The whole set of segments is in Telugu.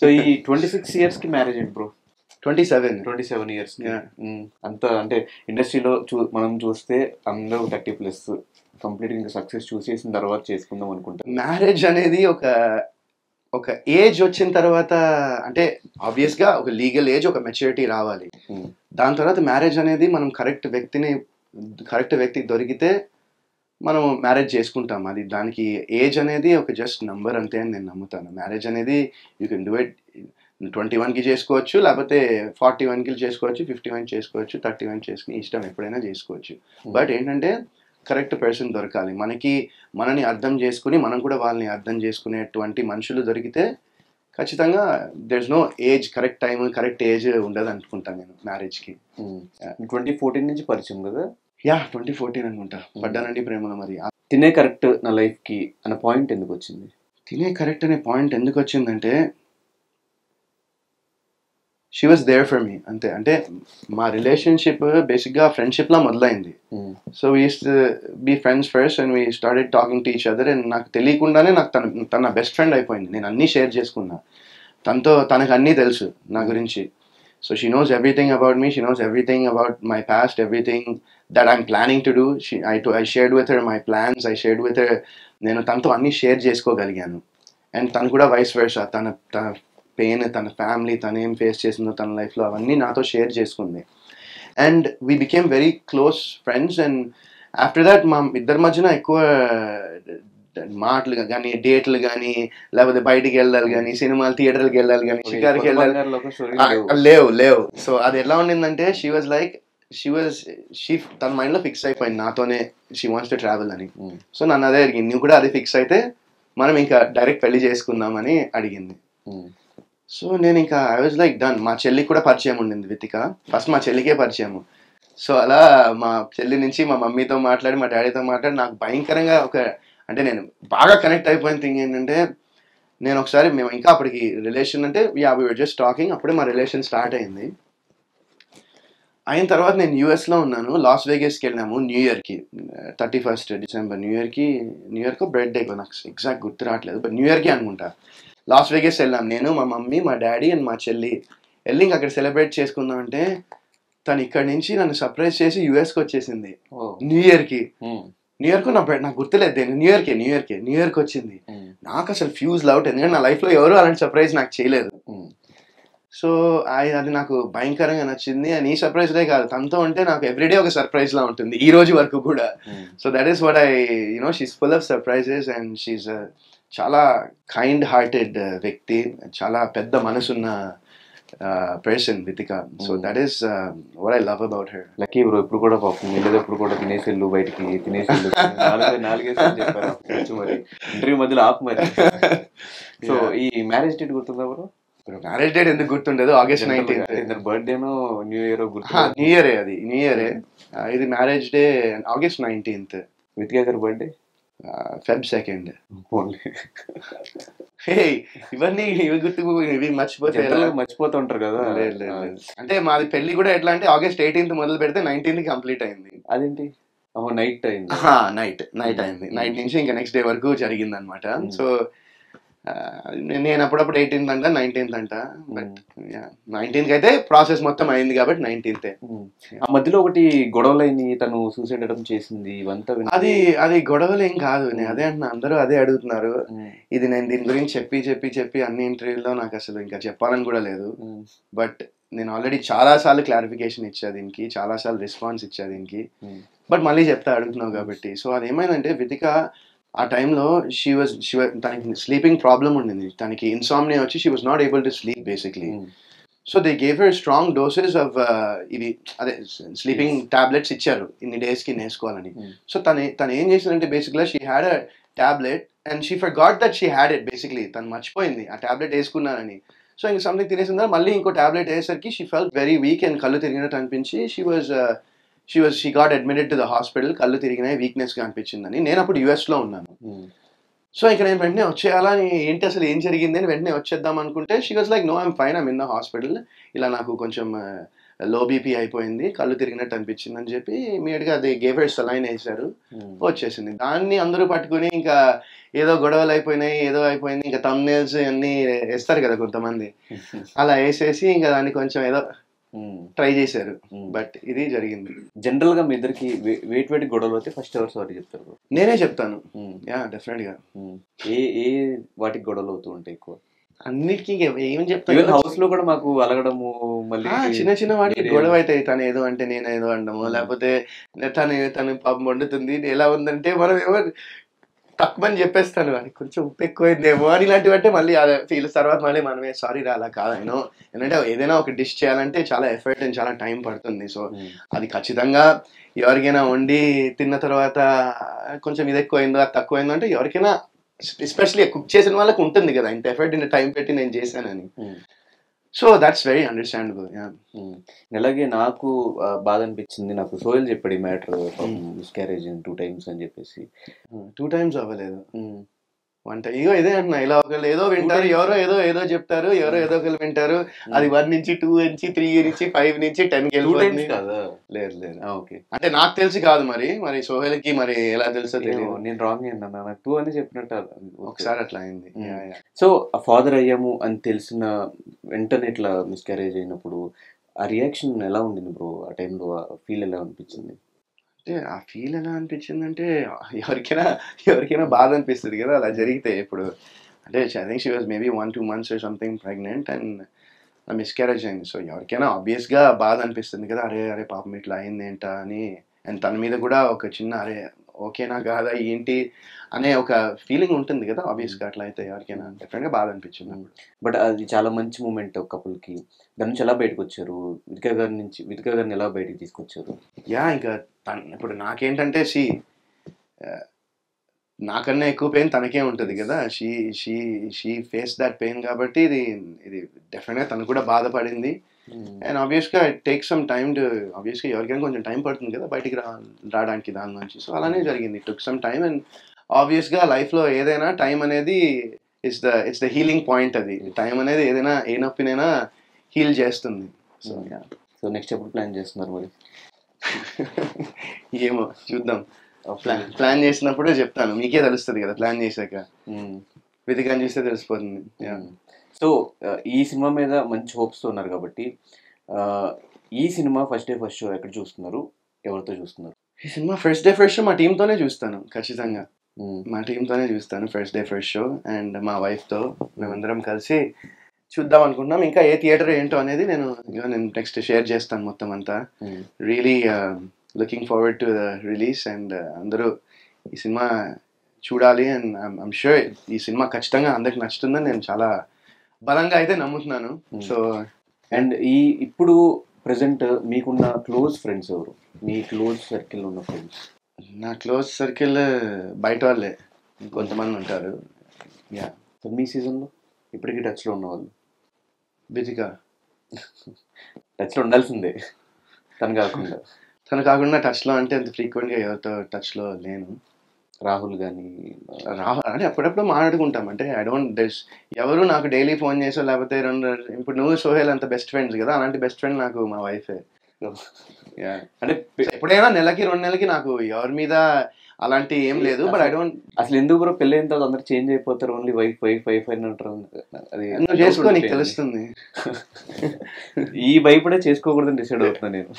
సో ఈ 26 years కి మ్యారేజ్ ఏంటి బ్రో? 27 years అంత అంటే ఇండస్ట్రీలో మనం చూస్తే అందరూ 30+ కంప్లీట్ ఇంకా సక్సెస్ చూసేసిన తర్వాత చేసుకుందాం అనుకుంటారు. మ్యారేజ్ అనేది ఒక ఏజ్ వచ్చిన తర్వాత, అంటే ఆబ్వియస్ గా ఒక లీగల్ ఏజ్, ఒక మెచ్యూరిటీ రావాలి. దాని తర్వాత మ్యారేజ్ అనేది మనం కరెక్ట్ వ్యక్తి దొరికితే మనం మ్యారేజ్ చేసుకుంటాం. అది దానికి ఏజ్ అనేది ఒక జస్ట్ నంబర్ అంతే అని నేను నమ్ముతాను. మ్యారేజ్ అనేది యూ కెన్ డూ ఇట్ 21కి చేసుకోవచ్చు, లేకపోతే 41కి చేసుకోవచ్చు, 51 చేసుకోవచ్చు, 31 చేసుకుని ఇష్టం ఎప్పుడైనా చేసుకోవచ్చు. బట్ ఏంటంటే కరెక్ట్ పర్సన్ దొరకాలి. మనని అర్థం చేసుకుని మనం కూడా వాళ్ళని అర్థం చేసుకునేటువంటి మనుషులు దొరికితే ఖచ్చితంగా there is no age, correct time, correct age ఉండదు అనుకుంటాను నేను మ్యారేజ్కి. 2014 నుంచి పరిచయం కదా? 2014 అనుకుంటా. పడ్డానండి ప్రేమలో. మరి తినే కరెక్ట్ నా లైఫ్కి అనే పాయింట్ ఎందుకు వచ్చింది? తినే కరెక్ట్ అనే పాయింట్ ఎందుకు వచ్చిందంటే she was there for me, అంతే. అంటే మా రిలేషన్షిప్ బేసిక్గా ఫ్రెండ్షిప్లా మొదలైంది. So we use to be friends first and we started talking to each other. And నాకు తెలియకుండానే నాకు తన బెస్ట్ ఫ్రెండ్ అయిపోయింది. నేను అన్నీ షేర్ చేసుకున్నా తనకు అన్నీ తెలుసు నా గురించి. So she knows everything about me, she knows everything about my past, everything that I'm planning to do. I shared with her my plans, I shared with her. నేను తనతో అన్నీ షేర్ చేసుకోగలిగాను. అండ్ తను కూడా వైస్ వర్సా, తన పెయిన్, తన ఫ్యామిలీ, తను ఏం ఫేస్ చేసిందో తన లైఫ్లో అవన్నీ నాతో షేర్ చేసుకుంది. And we became very close friends. And after that మా ఇద్దరి మధ్యన ఎక్కువ మాటలు కానీ, డేట్లు కానీ, లేకపోతే బయటికి వెళ్ళాలి కానీ, సినిమాలు థియేటర్కి వెళ్ళాలి కానీ, షికార్కి వెళ్ళాలి లేవు. సో అది ఎలా ఉండిందంటే తన మైండ్లో ఫిక్స్ అయిపోయింది నాతోనే షీ వాంట్స్ టు ట్రావెల్ అని. సో నన్ను అదే అడిగింది, నువ్వు కూడా అది ఫిక్స్ అయితే మనం ఇంకా డైరెక్ట్ పెళ్లి చేసుకుందామని అడిగింది. సో నేను ఇంకా ఐ వాజ్ లైక్ డన్. మా చెల్లికి కూడా పరిచయం ఉండింది వితిక. ఫస్ట్ మా చెల్లికే పరిచయము. సో అలా మా చెల్లి నుంచి మా మమ్మీతో మాట్లాడి, మా డాడీతో మాట్లాడి నాకు భయంకరంగా అంటే నేను బాగా కనెక్ట్ అయిపోయిన థింగ్ ఏంటంటే, నేను ఒకసారి మేము ఇంకా అప్పటికి రిలేషన్ అంటే వీ వర్ జస్ట్ టాకింగ్, అప్పుడే మా రిలేషన్ స్టార్ట్ అయింది. అయిన తర్వాత నేను యూఎస్లో ఉన్నాను. లాస్ వేగస్కి వెళ్ళినాము న్యూ ఇయర్కి, 31st December న్యూ ఇయర్కో బర్త్డే, నాకు ఎగ్జాక్ట్ గుర్తు రావట్లేదు, బట్ న్యూ ఇయర్కి అనుకుంటా. లాస్ వేగస్ వెళ్ళాం నేను, మా మమ్మీ, మా డాడీ అండ్ మా చెల్లి. వెళ్ళి ఇంక అక్కడ సెలబ్రేట్ చేసుకుందాం అంటే తను ఇక్కడి నుంచి నన్ను సర్ప్రైజ్ చేసి యూఎస్కి వచ్చేసింది న్యూ ఇయర్కి. నాకు గుర్తులేదు, న్యూ ఇయర్కి వచ్చింది. నాకు అసలు ఫ్యూజ్ అవుట్, ఎందుకంటే నా లైఫ్లో ఎవరు అలాంటి సర్ప్రైజ్ నాకు చేయలేదు. సో అది నాకు భయంకరంగా నచ్చింది. అండ్ ఈ సర్ప్రైజ్లే కాదు, తనతో ఉంటే నాకు ఎవ్రీడే ఒక సర్ప్రైజ్ లా ఉంటుంది, ఈ రోజు వరకు కూడా. So that is what she's full of surprises and she's చాలా కైండ్ హార్టెడ్ వ్యక్తి, చాలా పెద్ద మనసున్న person Vithika. So that is what I love about her. Lucky bro, ఇప్పుడు కూడా పాపం వెళ్ళేటప్పుడు కూడా తినేసేళ్ళు, బయటికి తినేసేళ్ళు, 4 చెప్పారు మరి ఇంటర్వ్యూ మధ్యలో ఆపు మరి. సో ఈ మ్యారేజ్ డేట్ గుర్తుందా బ్రో? మ్యారేజ్ డేట్ ఎందుకు గుర్తుండదు? August 19th. బర్త్డేనో న్యూ ఇయర్ గుర్తు? న్యూ ఇయరే, అది న్యూ ఇయరే. ఇది marriage day August 19th. Vithika గారి బర్త్డే Feb 2nd. ఇవి మర్చిపోతూ ఉంటారు కదా. అంటే మాది పెళ్లి కూడా ఎట్లా అంటే August 18th మొదలు పెడితే 19th కంప్లీట్ అయింది. అదేంటి? నైట్ అయింది. నైట్ అయింది. నైట్ నుంచి ఇంకా నెక్స్ట్ డే వరకు జరిగింది అనమాట. సో నేను అప్పుడప్పుడు 18th అంట, 19th అంట, బట్ 19th అయితే ప్రాసెస్ మొత్తం అయింది కాబట్టి 19th. ఆ మధ్యలో ఒకటి గొడవలైంది, తను సూసైడ్ అటెంప్ట్ చేసింది, ఇవంతా అది గొడవలు ఏం కాదు. నేను అదే అంటున్నా, అందరూ అదే అడుగుతున్నారు. ఇది నేను దీని గురించి చెప్పి అన్ని ఇంటర్వ్యూల్లో నాకు అసలు ఇంకా చెప్పాలని కూడా లేదు. బట్ నేను ఆల్రెడీ చాలాసార్లు క్లారిఫికేషన్ ఇచ్చా దీనికి, చాలాసార్లు రెస్పాన్స్ ఇచ్చా దీనికి, బట్ మళ్ళీ అడుగుతున్నావు కాబట్టి. సో అదేమైందంటే వితిక ఆ టైంలో తనకి స్లీపింగ్ ప్రాబ్లం ఉండింది, తనకి ఇన్సామ్నియా వచ్చి she was not able to sleep basically. So they gave her strong doses of ఇవి అదే స్లీపింగ్ టాబ్లెట్స్ ఇచ్చారు, ఇన్ని డేస్కి వేసుకోవాలని. సో తను ఏం చేసిందంటే బేసిక్గా she had a tablet and she forgot that she had it. Basically తను మర్చిపోయింది ఆ టాబ్లెట్ వేసుకున్నానని. సో ఇంక సంథింగ్ తినేసిందా, మళ్ళీ ఇంకో టాబ్లెట్ వేసేసరికి she felt very weak and కళ్ళు తిరిగినట్టు అనిపించి she got admitted to the hospital. కళ్ళు తిరిగినాయి, వీక్నెస్గా అనిపించిందని. నేను అప్పుడు యూఎస్లో ఉన్నాను. సో ఇక నేను వెంటనే వచ్చేయాలని, ఏంటి అసలు ఏం జరిగింది అని వెంటనే వచ్చేద్దాం అనుకుంటే she was like, no I'm fine, I'm in the hospital, ఇలా నాకు కొంచెం లో బీపీ అయిపోయింది, కళ్ళు తిరిగినట్టు అనిపించింది అని చెప్పి ఇమీడియట్గా అది గేవ్ సలైన్ వేశారు, వచ్చేసింది. దాన్ని అందరూ పట్టుకుని ఇంకా ఏదో గొడవలు అయిపోయినాయి, ఏదో అయిపోయింది, ఇంకా థంబ్నెయిల్స్ అన్నీ వేస్తారు కదా కొంతమంది, అలా వేసేసి ఇంకా దాన్ని కొంచెం ఏదో ట్రై చేశారు. బట్ ఇది జరిగింది. జనరల్ గా మీ ఇద్దరికి వేటి గొడవలు అయితే ఫస్ట్ ఎవరు సారీ చెప్తారు? నేనే చెప్తాను. యా, డెఫినెట్ గా. ఏ వాటికి గొడవలు అవుతూ ఉంటాయి ఎక్కువ? అన్నిటికీ ఏం చెప్తాను, హౌస్ లో కూడా మాకు అలగడము, మళ్ళీ చిన్న చిన్న వాటికి గొడవ అవుతాయి. తను ఏదో అంటే నేను ఏదో అంటాము, లేకపోతే తను పాపం వండుతుంది ఎలా ఉందంటే మనం ఏమో తక్కువని చెప్పేస్తాను, అది కొంచెం ఉప్పు ఎక్కువైందేమో అని, ఇలాంటివి అంటే మళ్ళీ ఫీల్ తర్వాత మళ్ళీ మనమే సారీ అలా కాదనో. ఎందుకంటే ఏదైనా ఒక డిష్ చేయాలంటే చాలా ఎఫర్ట్ అండ్ చాలా టైం పడుతుంది. సో అది ఖచ్చితంగా ఎవరికైనా వండి తిన్న తర్వాత కొంచెం ఇది ఎక్కువైందో అది తక్కువైందో అంటే ఎవరికైనా, ఎస్పెషల్లీ కుక్ చేసిన వాళ్ళకి ఉంటుంది కదా, ఇంత ఎఫర్ట్ ఇంత టైం పెట్టి నేను చేశానని. So that's very understandable. అలాగే నాకు బాధ అనిపించింది, నాకు సోహెల్ చెప్పాడు ఈ మ్యాటర్, మిస్క్యారేజ్ 2 times అని చెప్పేసి. 2 times అవ్వలేదు, 1 time. ఇగో ఇదే అంటున్నా, ఇలా ఒకళ్ళు ఏదో వింటారు, ఎవరో ఏదో ఏదో చెప్తారు, ఎవరో ఏదో ఒకళ్ళు వింటారు, అది 1 నుంచి 2 నుంచి 3 నుంచి 5 నుంచి 10కి వెళ్ళిపోతుంది. లేదు లేదు, ఓకే. అంటే నాకు తెలిసి కాదు, మరి సోహెల్కి మరి ఎలా తెలుసో తెలియదు. నేను రాంగ్ అన్నా, నాకు 2 అని చెప్పినట్టు ఒకసారి అట్లా అయింది. సో ఫాదర్ అయ్యాము అని తెలిసిన వెంటనే ఇట్లా మిస్క్యారేజ్ అయినప్పుడు ఆ రియాక్షన్ ఎలా ఉండింది బ్రో? ఆ టైంలో ఫీల్ ఎలా అనిపించింది? అంటే ఆ ఫీల్ ఎలా అనిపించింది అంటే, ఎవరికైనా బాధ అనిపిస్తుంది కదా అలా జరిగితే. ఇప్పుడు అంటే I think she was maybe 1-2 months or something pregnant and miscarriage అయింది. సో ఎవరికైనా ఆబ్వియస్గా బాధ అనిపిస్తుంది కదా, అరే పాపం ఇట్లా అయింది ఏంటా అని. అండ్ తన మీద కూడా ఒక చిన్న అరే ఓకేనా కాదా ఏంటి అనే ఒక ఫీలింగ్ ఉంటుంది కదా, ఆబ్వియస్గా అట్లా అయితే ఎవరికైనా డెఫినెట్గా బాధ అనిపించింది. బట్ అది చాలా మంచి మూమెంట్ కపుల్కి. దాని నుంచి ఎలా బయటకు వచ్చారు? వితిక గారిని ఎలా బయటకు తీసుకొచ్చారు? యా, ఇంకా ఇప్పుడు నాకేంటంటే నాకన్నా ఎక్కువ పెయిన్ తనకే ఉంటుంది కదా, షీ ఫేస్ దట్ పెయిన్. కాబట్టి ఇది డెఫినెట్గా తను కూడా బాధపడింది. అండ్ ఆబ్వియస్గా it take some time to, ఆబ్వియస్గా ఎవరికైనా కొంచెం టైం పడుతుంది కదా బయటికి రావడానికి దాని నుంచి. సో అలానే జరిగింది, it took some time. And ఆబ్వియస్గా లైఫ్లో ఏదైనా టైం అనేది ఇట్స్ ద హీలింగ్ పాయింట్. అది టైం అనేది ఏదైనా ఏ నొప్పినైనా హీల్ చేస్తుంది. సో నెక్స్ట్ ఎప్పుడు ప్లాన్ చేస్తున్నారు మరి? ఏమో చూద్దాం, ప్లాన్ చేసినప్పుడే చెప్తాను, మీకే తెలుస్తుంది కదా ప్లాన్ చేశాక. వితికని చూస్తే తెలిసిపోతుంది. సో ఈ సినిమా మీద మంచి హోప్స్తో ఉన్నారు కాబట్టి, ఈ cinema first day first show ఎక్కడ చూస్తున్నారు, ఎవరితో చూస్తున్నారు? ఈ cinema first day first show మా టీంతోనే చూస్తాను, ఖచ్చితంగా మా టీంతోనే చూస్తాను first day first show. And మా వైఫ్తో మేమందరం కలిసి చూద్దాం అనుకుంటున్నాం. ఇంకా ఏ థియేటర్ ఏంటో అనేది నేను నెక్స్ట్ షేర్ చేస్తాను మొత్తం అంతా. Really looking forward to the release. And అందరూ ఈ సినిమా చూడాలి. అండ్ ఐమ్ షూర్ ఈ సినిమా ఖచ్చితంగా అందరికి నచ్చుతుందని నేను చాలా బలంగా అయితే నమ్ముతున్నాను. సో అండ్ ఇప్పుడు ప్రెసెంట్ మీకున్న క్లోజ్ ఫ్రెండ్స్ ఎవరు? మీ క్లోజ్ సర్కిల్ ఉన్న ఫ్రెండ్స్? నా క్లోజ్ సర్కిల్ బయట వాళ్ళే కొంతమంది ఉంటారు. యా. మీ సీజన్లో ఇప్పటికీ టచ్లో ఉన్నవాళ్ళు? వితిక టచ్లో ఉండాల్సిందే, తను కాకుండా టచ్లో అంటే అంత ఫ్రీక్వెంట్గా ఎవరితో టచ్లో లేను. రాహుల్ కానీ అంటే అప్పుడప్పుడు మాట్లాడుకుంటాం. అంటే ఎవరు నాకు డైలీ ఫోన్ చేసో లేకపోతే ఇప్పుడు నువ్వు సోహెల్ అంత బెస్ట్ ఫ్రెండ్స్ కదా, అలాంటి బెస్ట్ ఫ్రెండ్ నాకు మా వైఫే. అంటే ఎప్పుడైనా నెలకి 2 నెలలకి నాకు ఎవరి మీద అలాంటి ఏం లేదు. బట్ ఐ డోంట్ అసలు ఎందుకు బ్రో పెళ్ళి అయిన తర్వాత అందరు చేంజ్ అయిపోతారు, ఓన్లీ వైఫ్ అని అంటారు. అది నువ్వు చేసుకో, నీకు తెలుస్తుంది. ఈ భయపడే చేసుకోకూడదని డిసైడ్ అవుతున్నా నేను.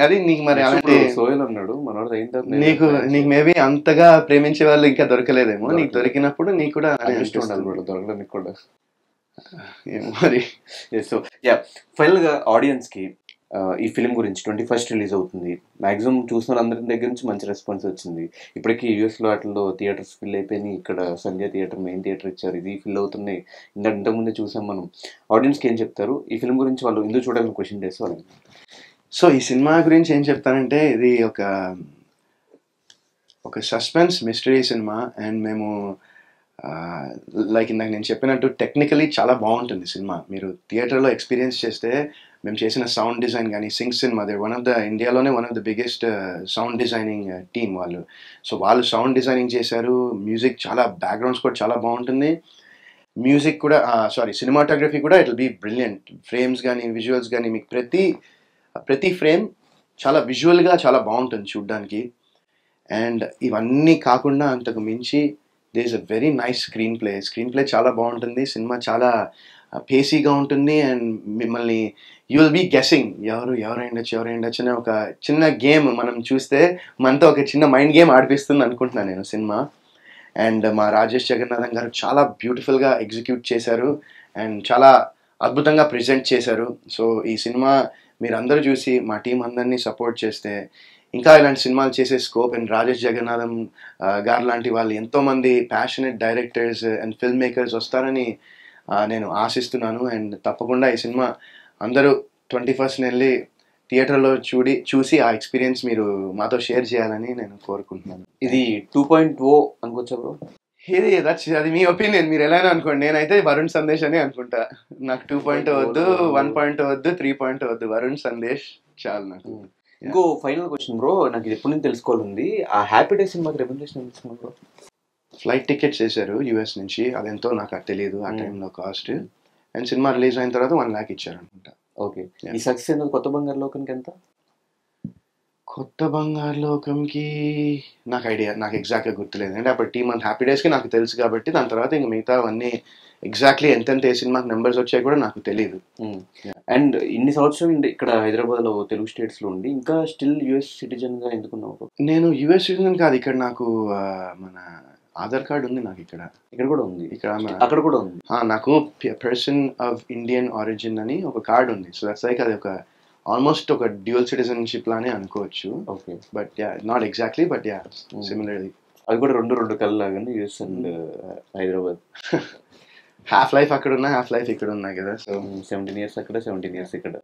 అది నీకు మరి అలాంటి సోహెల్ అన్నాడు మనోడు అయిన తర్వాత నీకు మేబీ అంతగా ప్రేమించే వాళ్ళు ఇంకా దొరకలేదేమో. నీకు దొరికినప్పుడు నీకు కూడా ఉండాలి దొరకడానికి కూడా మరి. సో యా, ఫైనల్గా ఆడియన్స్కి ఈ ఫిలిం గురించి 21st రిలీజ్ అవుతుంది. మ్యాక్సిమం చూసిన వాళ్ళందరి దగ్గర నుంచి మంచి రెస్పాన్స్ వచ్చింది. ఇప్పటికీ యూఎస్లో వాటిలో థియేటర్స్ ఫిల్ అయిపోయినాయి. ఇక్కడ సంజయ్ థియేటర్, మెయిన్ థియేటర్ ఇచ్చారు, ఇది ఫిల్ అవుతున్నాయి. ఇంతకుముందే చూసాం మనం. ఆడియన్స్కి ఏం చెప్తారు ఈ ఫిలిం గురించి? వాళ్ళు ఎందుకు చూడాలని క్వశ్చన్ చేస్తే వాళ్ళని. సో ఈ సినిమా గురించి ఏం చెప్తానంటే, ఇది ఒక సస్పెన్స్ మిస్టరీ సినిమా. అండ్ మేము లైక్ ఇందాక నేను చెప్పినట్టు టెక్నికలీ చాలా బాగుంటుంది సినిమా. మీరు థియేటర్లో ఎక్స్పీరియన్స్ చేస్తే మేము చేసిన సౌండ్ డిజైన్ కానీ, సింగ్ సినిమా ఇండియాలోనే one of the biggest sound designing team వాళ్ళు. సో వాళ్ళు సౌండ్ డిజైనింగ్ చేశారు, మ్యూజిక్ చాలా, బ్యాక్గ్రౌండ్ స్కోర్ చాలా బాగుంటుంది. మ్యూజిక్ కూడా సినిమాటోగ్రఫీ కూడా it will be brilliant. Frames కానీ విజువల్స్ కానీ మీకు ప్రతి ఫ్రేమ్ చాలా విజువల్గా చాలా బాగుంటుంది చూడ్డానికి. అండ్ ఇవన్నీ కాకుండా అంతకు మించి they is a very nice screen play చాలా బాగుంటుంది. సినిమా చాలా పేసీగా ఉంటుంది. అండ్ మిమ్మల్ని యూ విల్ బీ గెస్సింగ్ ఎవరైండొచ్చు అనే ఒక చిన్న గేమ్ మనం చూస్తే మనతో ఒక చిన్న మైండ్ గేమ్ ఆడిపిస్తుంది అనుకుంటున్నాను నేను సినిమా. అండ్ మా రాజేష్ జగన్నాథన్ గారు చాలా బ్యూటిఫుల్గా ఎగ్జిక్యూట్ చేశారు అండ్ చాలా అద్భుతంగా ప్రెజెంట్ చేశారు. సో ఈ సినిమా మీరందరూ చూసి మా టీం అందరినీ సపోర్ట్ చేస్తే ఇంకా ఇలాంటి సినిమాలు చేసే స్కోప్ అండ్ రాజేష్ జగన్నాథం గారు లాంటి వాళ్ళు ఎంతోమంది passionate directors and film makers వస్తారని నేను ఆశిస్తున్నాను. అండ్ తప్పకుండా ఈ సినిమా అందరూ 21st వెళ్ళి థియేటర్లో చూసి ఆ ఎక్స్పీరియన్స్ మీరు మాతో షేర్ చేయాలని నేను కోరుకుంటున్నాను. ఇది 2.0 అనుకోవచ్చా బ్రో? అది మీ ఒపీనియన్, మీరు ఎలా అనుకోండి. నేనైతే వరుణ్ సందేశ్ అని అనుకుంటా. నాకు 2.0 వద్దు, 1.0 వద్దు, 3.0 వద్దు, వరుణ్ సందేశ్ చాలు నాకు. ఇంకో ఫైనల్ క్వశ్చన్ బ్రో, నాకు ఇది ఎప్పటి నుంచి తెలుసుకోవాలంది. ఆ హ్యాపీ డే సినిమాకి రెమ్యునరేషన్ ఎంత ఇస్తున్నారు బ్రో? ఫ్లైట్ టికెట్స్ వేశారు యూఎస్ నుంచి, అదెంతో నాకు అది తెలియదు ఆ టైంలో కాస్ట్. అండ్ సినిమా రిలీజ్ అయిన తర్వాత 1 lakh ఇచ్చారు అనుకుంటా. ఓకే. ఈ సక్సెస్ ఏంటో కొత్త బంగారు లోకానికి ఎంత? కొత్త బంగారు లోకంకి నాకు ఎగ్జాక్ట్గా గుర్తులేదు. అంటే అప్పుడు టీమ్ అండ్ హ్యాపీ డేస్కి నాకు తెలుసు కాబట్టి, దాని తర్వాత ఇంక మిగతా అవన్నీ ఎగ్జాక్ట్లీ ఎంతెంత ఏ సినిమాకి నెంబర్స్ వచ్చాయి కూడా నాకు తెలియదు. అండ్ ఇన్ని సంవత్సరాలు ఇక్కడ హైదరాబాద్లో తెలుగు స్టేట్స్లో ఉండి ఇంకా స్టిల్ యుఎస్ సిటిజన్గా ఎందుకున్నావు? నేను యుఎస్ సిటిజన్ కాదు, ఇక్కడ నాకు మన ఆధార్ కార్డు ఉంది. నాకు ఇక్కడ కూడా ఉంది. అక్కడ కూడా ఉంది. నాకు పర్సన్ ఆఫ్ ఇండియన్ ఆరిజిన్ అని ఒక కార్డు ఉంది. సో దట్స్ లైక్ అది ఒక ఆల్మోస్ట్ ఒక డ్యూయల్ సిటిజన్షిప్ లానే అనుకోవచ్చు. Okay, but not exactly, but similarly. అది కూడా రెండు కళ్ళు లాగానే US and Hyderabad. Half life అక్కడ ఉన్నా, హాఫ్ లైఫ్ ఇక్కడ ఉన్నా కదా. సో 17 years అక్కడ, 17 years ఇక్కడ.